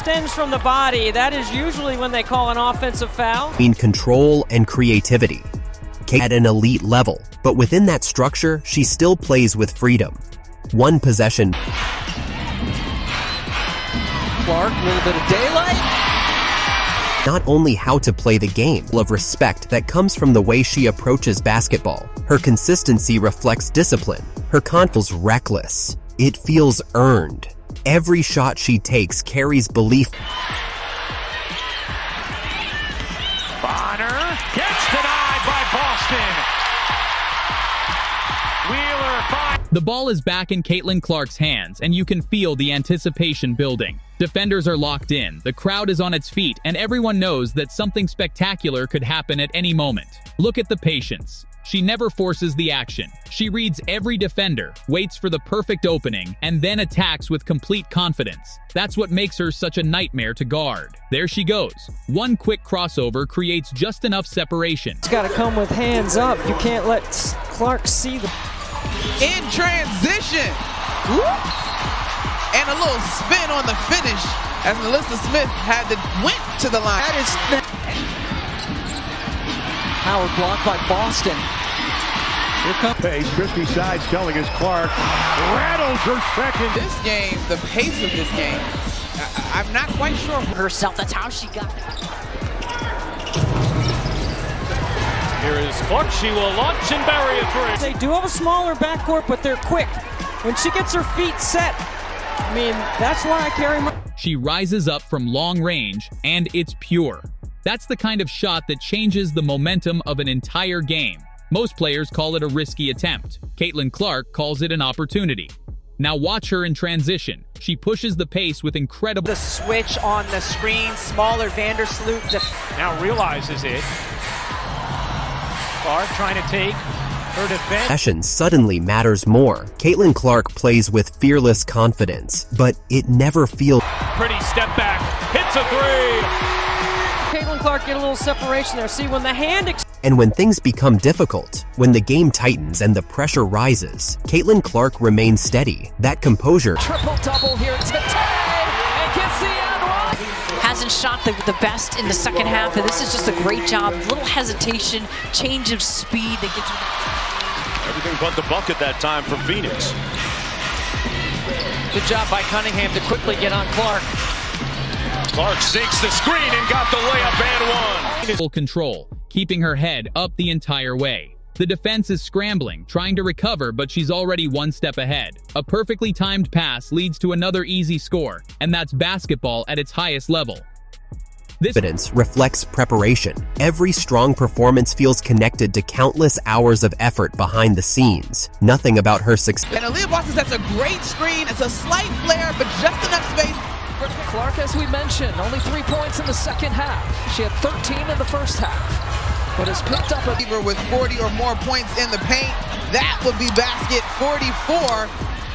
extends from the body, that is usually when they call an offensive foul. Control and creativity. Kate at an elite level, but within that structure, she still plays with freedom. One possession. Clark, a little bit of daylight. Not only how to play the game, of respect that comes from the way she approaches basketball. Her consistency reflects discipline. Her confidence is reckless. It feels earned. Every shot she takes carries belief. Bonner gets denied by Boston. Wheeler finds. The ball is back in Caitlin Clark's hands, and you can feel the anticipation building. Defenders are locked in, the crowd is on its feet, and everyone knows that something spectacular could happen at any moment. Look at the patience. She never forces the action. She reads every defender, waits for the perfect opening, and then attacks with complete confidence. That's what makes her such a nightmare to guard. There she goes. One quick crossover creates just enough separation. It's got to come with hands up. You can't let Clark see the... In transition. And a little spin on the finish as Melissa Smith went to the line. That is Howard blocked by Boston. Here comes pace. Christy Sides telling us Clark rattles her second. This game, the pace of this game, I'm not quite sure. Herself, that's how she got it. Here is Clark. She will launch and bury a three. They do have a smaller backcourt, but they're quick. When she gets her feet set, I mean, that's why I carry my... She rises up from long range, and it's pure. That's the kind of shot that changes the momentum of an entire game. Most players call it a risky attempt. Caitlin Clark calls it an opportunity. Now watch her in transition. She pushes the pace with incredible... The switch on the screen, smaller Vandersloot. Now realizes it. Clark trying to take her defense. Possession suddenly matters more. Caitlin Clark plays with fearless confidence, but it never feels... Pretty step back, hits a three. Caitlin Clark get a little separation there. See, when the hand... And when things become difficult, when the game tightens and the pressure rises, Caitlin Clark remains steady. That composure... Triple-double here today, and gets the end one. Hasn't shot the best in the second half, and this is just a great job. Little hesitation, change of speed that gets you... Everything but the bucket that time from Phoenix. Good job by Cunningham to quickly get on Clark. Clark sinks the screen and got the layup and one. Full control, keeping her head up the entire way. The defense is scrambling, trying to recover, but she's already one step ahead. A perfectly timed pass leads to another easy score, and that's basketball at its highest level. This evidence reflects preparation. Every strong performance feels connected to countless hours of effort behind the scenes. Nothing about her success. And Aaliyah Boston, that's a great screen. It's a slight flare, but just enough space. For Clark, as we mentioned, only 3 points in the second half. She had 13 in the first half, but has picked up a... With 40 or more points in the paint, that would be basket 44.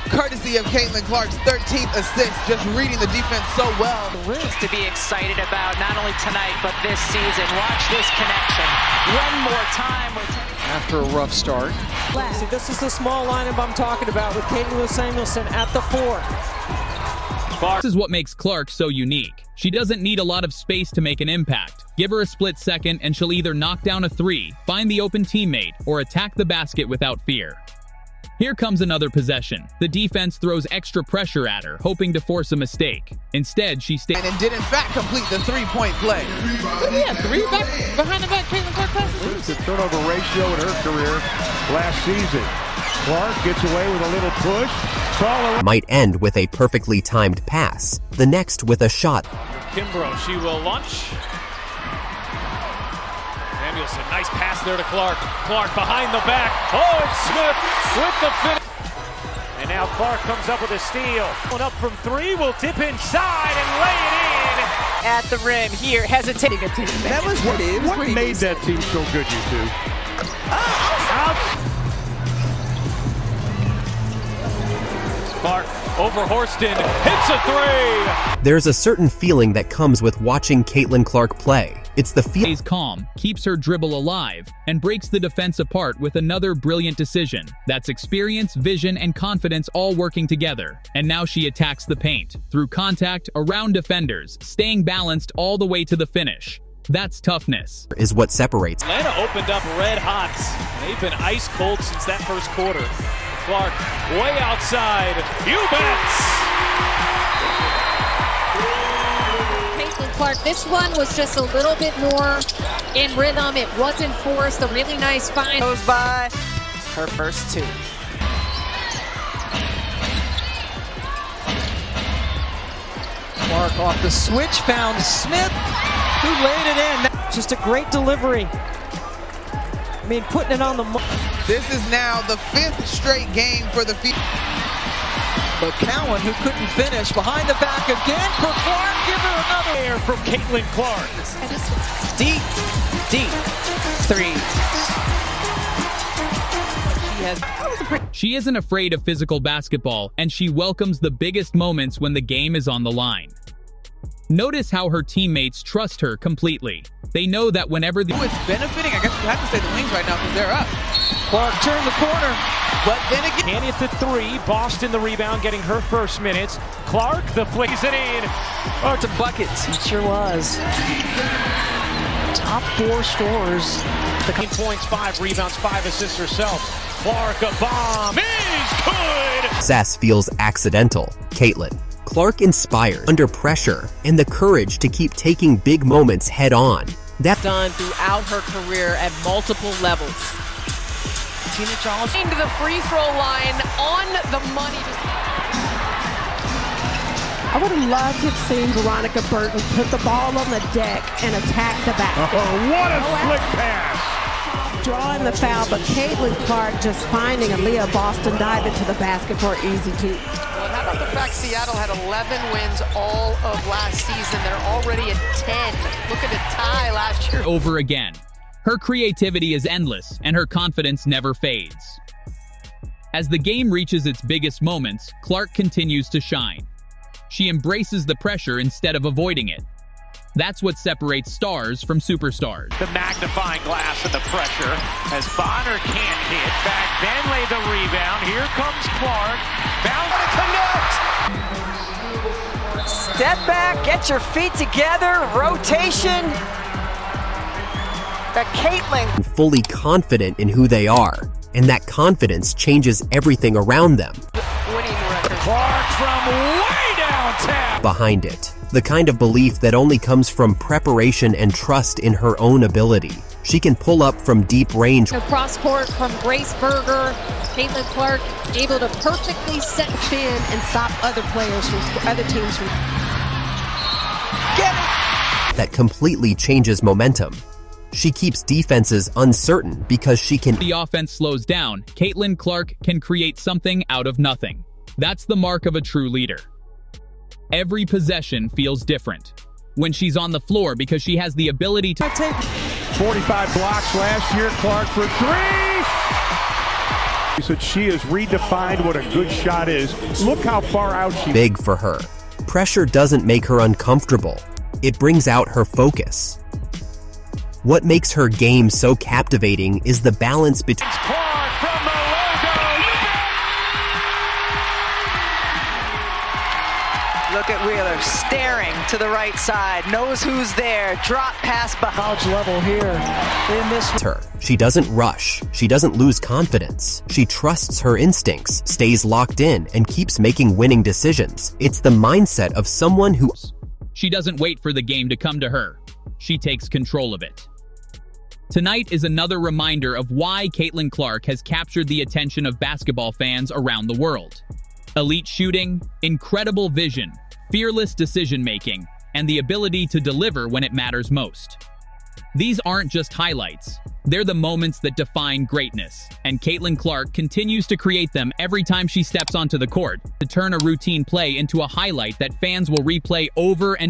Courtesy of Caitlin Clark's 13th assist, just reading the defense so well. To be excited about not only tonight, but this season. Watch this connection. One more time. After a rough start. See, this is the small lineup I'm talking about with Katie Lou Samuelson at the 4. This is what makes Clark so unique. She doesn't need a lot of space to make an impact. Give her a split second and she'll either knock down a 3, find the open teammate, or attack the basket without fear. Here comes another possession. The defense throws extra pressure at her, hoping to force a mistake. Instead, she stays... And did in fact complete the 3-point play. Yeah, 3 back behind the back Caitlin Clark passes. The turnover ratio in her career last season. Clark gets away with a little push. Might end with a perfectly timed pass. The next with a shot. Kimbrough, she will launch. Samuelson, nice pass there to Clark. Clark behind the back. Oh, it's Smith with the finish. And now Clark comes up with a steal. One up from 3, will dip inside and lay it in. At the rim here, hesitating a team. That was what Made that team so good, you two. Out. Clark over Horston, hits a 3. There's a certain feeling that comes with watching Caitlin Clark play. It's the feel. Stays calm, keeps her dribble alive, and breaks the defense apart with another brilliant decision. That's experience, vision, and confidence all working together. And now she attacks the paint, through contact, around defenders, staying balanced all the way to the finish. That's toughness. Is what separates. Atlanta opened up red hot. They've been ice cold since that first quarter. Clark way outside. You bets! Clark, this one was just a little bit more in rhythm. It wasn't forced. A really nice find. Goes by her first two. Clark off the switch, found Smith, who laid it in. Just a great delivery. I mean, putting it on the... This is now the 5th straight game for the Phoenix. But Cowan, who couldn't finish, behind the back again for Clark. Give her another Air from Caitlin Clark. Deep three. She isn't afraid of physical basketball, and she welcomes the biggest moments when the game is on the line. Notice how her teammates trust her completely. They know that whenever the... Who is benefiting? I guess you have to say the Wings right now because they're up. Clark turned the corner. But then again... Canny at the three. Boston the rebound, getting her first minutes. Clark the flicks it in. Oh, it's a buckets. It sure was. Top 4 scorers. 15 points, 5 rebounds, 5 assists herself. Clark, a bomb is good! Success feels accidental. Caitlin Clark inspires under pressure and the courage to keep taking big moments head on. That's Done throughout her career at multiple levels. Tina Charles into the free throw line on the money. I would have loved to have seen Veronica Burton put the ball on the deck and attack the basket. Oh, what a slick pass! Drawing the foul, but Caitlin Clark just finding Aaliyah Boston dive into the basket for an easy two. Well, how about the fact Seattle had 11 wins all of last season? They're already at 10. Look at the tie last year. Over again. Her creativity is endless, and her confidence never fades. As the game reaches its biggest moments, Clark continues to shine. She embraces the pressure instead of avoiding it. That's what separates stars from superstars. The magnifying glass and the pressure as Bonner can't hit. Back then lay the rebound. Here comes Clark. Bound to connect. Step back, get your feet together, rotation. The Caitlin. fully confident in who they are, and that confidence changes everything around them. Winning record. Clark from way downtown. Behind it, the kind of belief that only comes from preparation and trust in her own ability. She can pull up from deep range. Cross court from Grace Berger. Caitlin Clark able to perfectly set Spin and stop other players from other teams from. Get it! That completely changes momentum. She keeps defenses uncertain because she can. The offense slows down. Caitlin Clark can create something out of nothing. That's the mark of a true leader. Every possession feels different when she's on the floor because she has the ability to take 45 blocks last year. Clark for three. He said she has redefined what a good shot is. Look how far out she. Big for her. Pressure doesn't make her uncomfortable. It brings out her focus. What makes her game so captivating is the balance between. Clark from the logo. Look at Wheeler staring to the right side, knows who's there, drop pass behind. college level here in this. Her. She doesn't rush. She doesn't lose confidence. She trusts her instincts, stays locked in, and keeps making winning decisions. It's the mindset of someone who. She doesn't wait for the game to come to her. She takes control of it. Tonight is another reminder of why Caitlin Clark has captured the attention of basketball fans around the world. Elite shooting, incredible vision, fearless decision-making, and the ability to deliver when it matters most. These aren't just highlights. They're the moments that define greatness, and Caitlin Clark continues to create them every time she steps onto the court to turn a routine play into a highlight that fans will replay over and